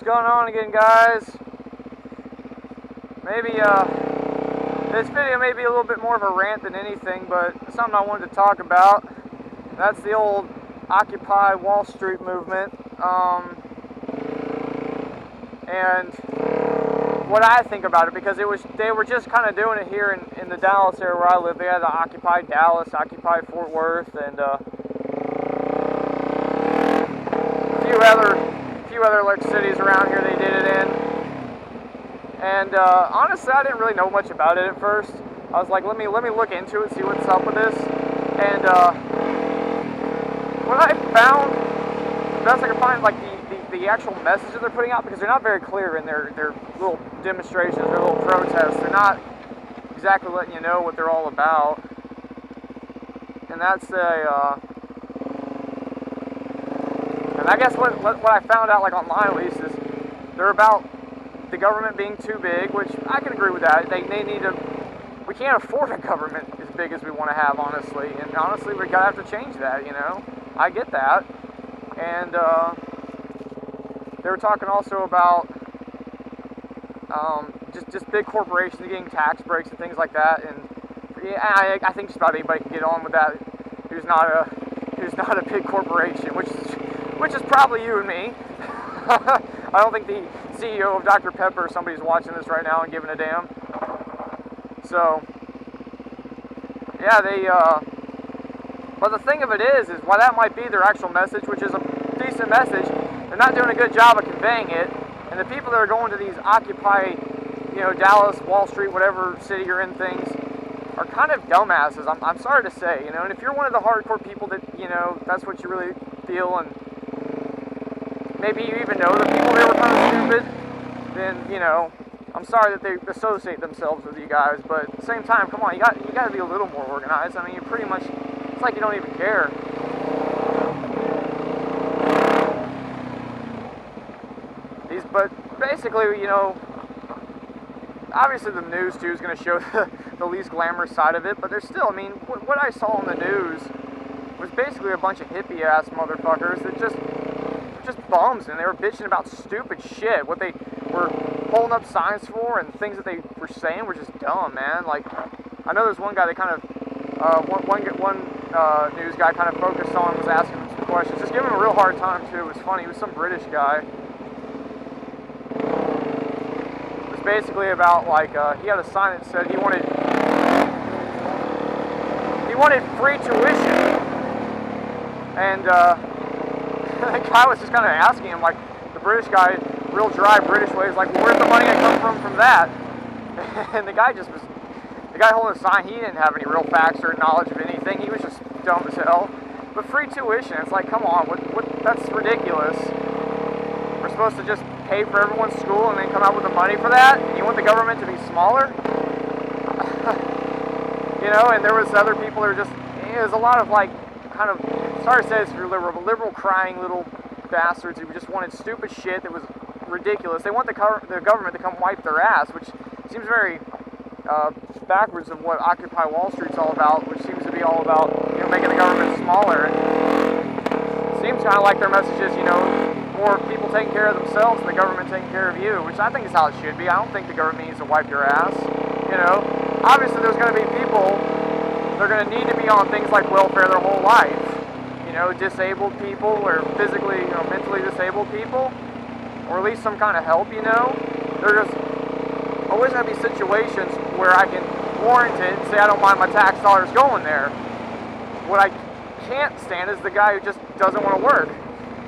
What's going on again, guys? Maybe this video may be a little bit more of a rant than anything, but it's something I wanted to talk about. That's the old Occupy Wall Street movement, and what I think about it, because they were just kind of doing it here in the Dallas area where I live. They had the Occupy Dallas, Occupy Fort Worth, and a few other like cities around here they did it in. And honestly, I didn't really know much about it at first. I was like, let me look into it, see what's up with this. And what I found, the best I could find, like the actual message that they're putting out, because they're not very clear in their little demonstrations, their little protests. They're not exactly letting you know what they're all about. And that's and I guess what I found out, like online at least, is they're about the government being too big, which I can agree with that. They need to. We can't afford a government as big as we want to have, honestly. And honestly, we gotta have to change that. You know, I get that. And they were talking also about just big corporations getting tax breaks and things like that. And yeah, I think just about anybody can get on with that who's not a big corporation, which is probably you and me. I don't think the CEO of Dr. Pepper or somebody's watching this right now and giving a damn. So, yeah, but the thing of it is why that might be their actual message, which is a decent message, they're not doing a good job of conveying it, and the people that are going to these Occupy, Dallas, Wall Street, whatever city you're in things, are kind of dumbasses, I'm sorry to say, and if you're one of the hardcore people that, that's what you really feel, and maybe you even know the people that were kind of stupid, then, I'm sorry that they associate themselves with you guys, but at the same time, come on, you got to be a little more organized. I mean, you pretty much, it's like you don't even care. But basically, obviously the news too is going to show the least glamorous side of it, but there's still, I mean, what I saw on the news was basically a bunch of hippie-ass motherfuckers that just bums, and they were bitching about stupid shit. What they were holding up signs for and things that they were saying were just dumb, man. Like, I know there's one guy that kind of, one news guy kind of focused on, was asking him some questions, just giving him a real hard time too. It was funny. He was some British guy. It was basically about, like, he had a sign that said he wanted free tuition, and the guy was just kind of asking him, like, the British guy, real dry British way, he's like, well, where's the money that come from that? And the guy holding the sign, he didn't have any real facts or knowledge of anything. He was just dumb as hell. But free tuition, it's like, come on, that's ridiculous. We're supposed to just pay for everyone's school and then come out with the money for that? You want the government to be smaller? And there was other people that were just, it was a lot of, like, kind of, sorry to say this if you're liberal, but liberal crying little bastards who just wanted stupid shit that was ridiculous. They want the government to come wipe their ass, which seems very backwards of what Occupy Wall Street's all about, which seems to be all about, making the government smaller. And it seems kind of like their message is, more people taking care of themselves and the government taking care of you, which I think is how it should be. I don't think the government needs to wipe your ass. Obviously there's going to be people that are going to need to be on things like welfare their whole life. Disabled people, or physically, mentally disabled people, or at least some kind of help, There just always going to be situations where I can warrant it and say I don't mind my tax dollars going there. What I can't stand is the guy who just doesn't want to work.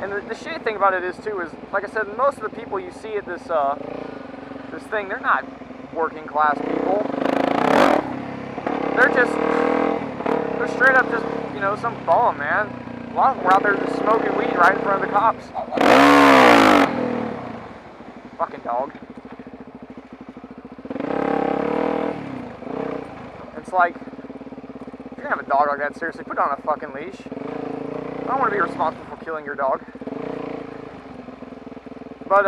And the shitty thing about it is, too, is, like I said, most of the people you see at this thing, they're not working class people. They're straight up just, some bum, man. A lot of them were out there just smoking weed right in front of the cops. Fucking dog. It's like, if you're gonna have a dog like that, seriously, put it on a fucking leash. I don't want to be responsible for killing your dog. But,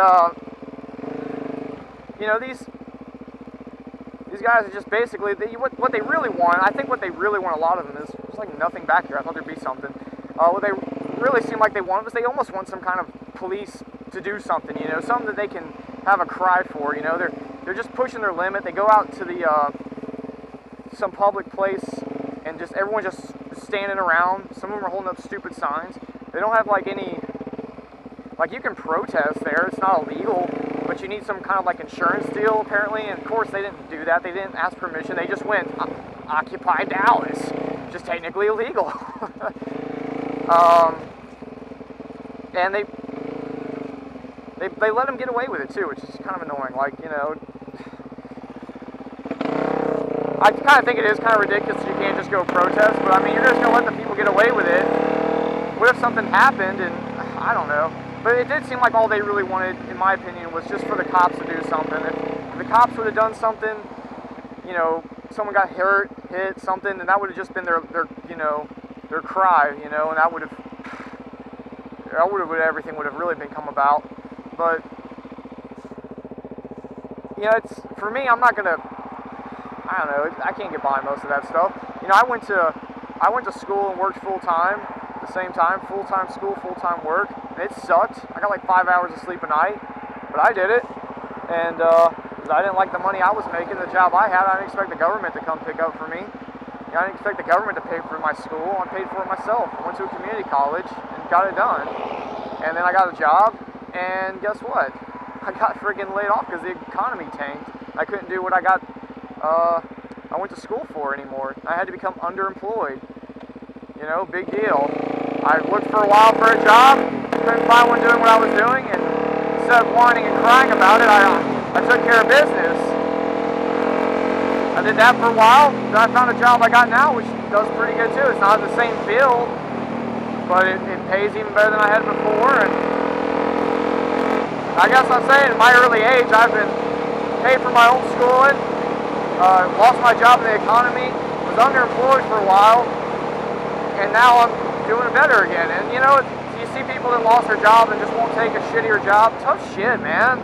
these guys are just basically, what they really want, I think what they really want, a lot of them, is, there's like nothing back here, I thought there'd be something. What they really seem like they want was they almost want some kind of police to do something, you know, something that they can have a cry for, you know. They're just pushing their limit. They go out to the some public place and just everyone's just standing around. Some of them are holding up stupid signs. They don't have like any, like, you can protest there, it's not illegal, but you need some kind of like insurance deal apparently, and of course they didn't do that. They didn't ask permission. They just went, Occupy Dallas, which is technically illegal. And they let them get away with it too, which is kind of annoying. Like, you know, I kind of think it is kind of ridiculous that you can't just go protest, but I mean, you're just going to let the people get away with it. What if something happened and, I don't know. But it did seem like all they really wanted, in my opinion, was just for the cops to do something. If the cops would have done something, you know, someone got hurt, hit, something, then that would have just been their you know, their cry, you know, and that would have everything would have really been come about. But, you know, it's, for me, I'm not gonna, I don't know, I can't get by most of that stuff. You know, I went to school and worked full time at the same time, full-time school, full-time work, and it sucked. I got like 5 hours of sleep a night, but I did it, and I didn't like the money I was making, the job I had. I didn't expect the government to come pick up for me. You know, I didn't expect the government to pay for my school. I paid for it myself. I went to a community college and got it done, and then I got a job, and guess what? I got friggin' laid off because the economy tanked. I couldn't do what I went to school for anymore. I had to become underemployed. You know, big deal. I looked for a while for a job, couldn't find one doing what I was doing, and instead of whining and crying about it, I took care of business. I did that for a while, then I found a job I got now, which does pretty good too. It's not in the same field, but it pays even better than I had before, and I guess I'm saying in my early age, I've been paid for my own schooling, lost my job in the economy, was underemployed for a while, and now I'm doing better again. And you know, you see people that lost their job and just won't take a shittier job. Tough shit, man.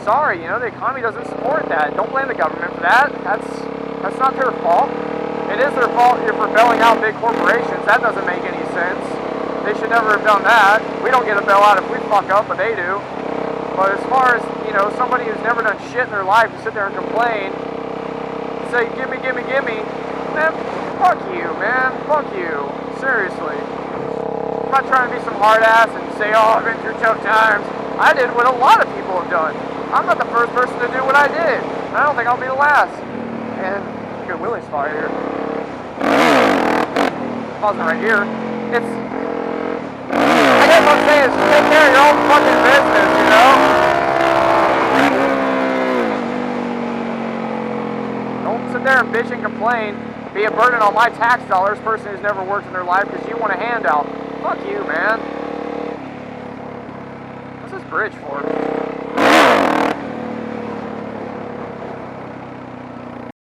Sorry, you know, the economy doesn't support that. Don't blame the government for that. That's not their fault. It is their fault for bailing out big corporations. That doesn't make any sense. They should never have done that. We don't get a bailout if we fuck up, but they do. But as far as, you know, somebody who's never done shit in their life to sit there and complain, say, gimme, man, fuck you, man. Fuck you. Seriously. I'm not trying to be some hard ass and say, oh, I've been through tough times. I did what a lot of people have done. I'm not the first person to do what I did. And I don't think I'll be the last. And good Willie's fire here. Pausing right here. I guess what I'm saying is take care of your own fucking business, you know? Don't sit there and bitch and complain, be a burden on my tax dollars, person who's never worked in their life because you want a handout. Fuck you, man. What's this bridge for?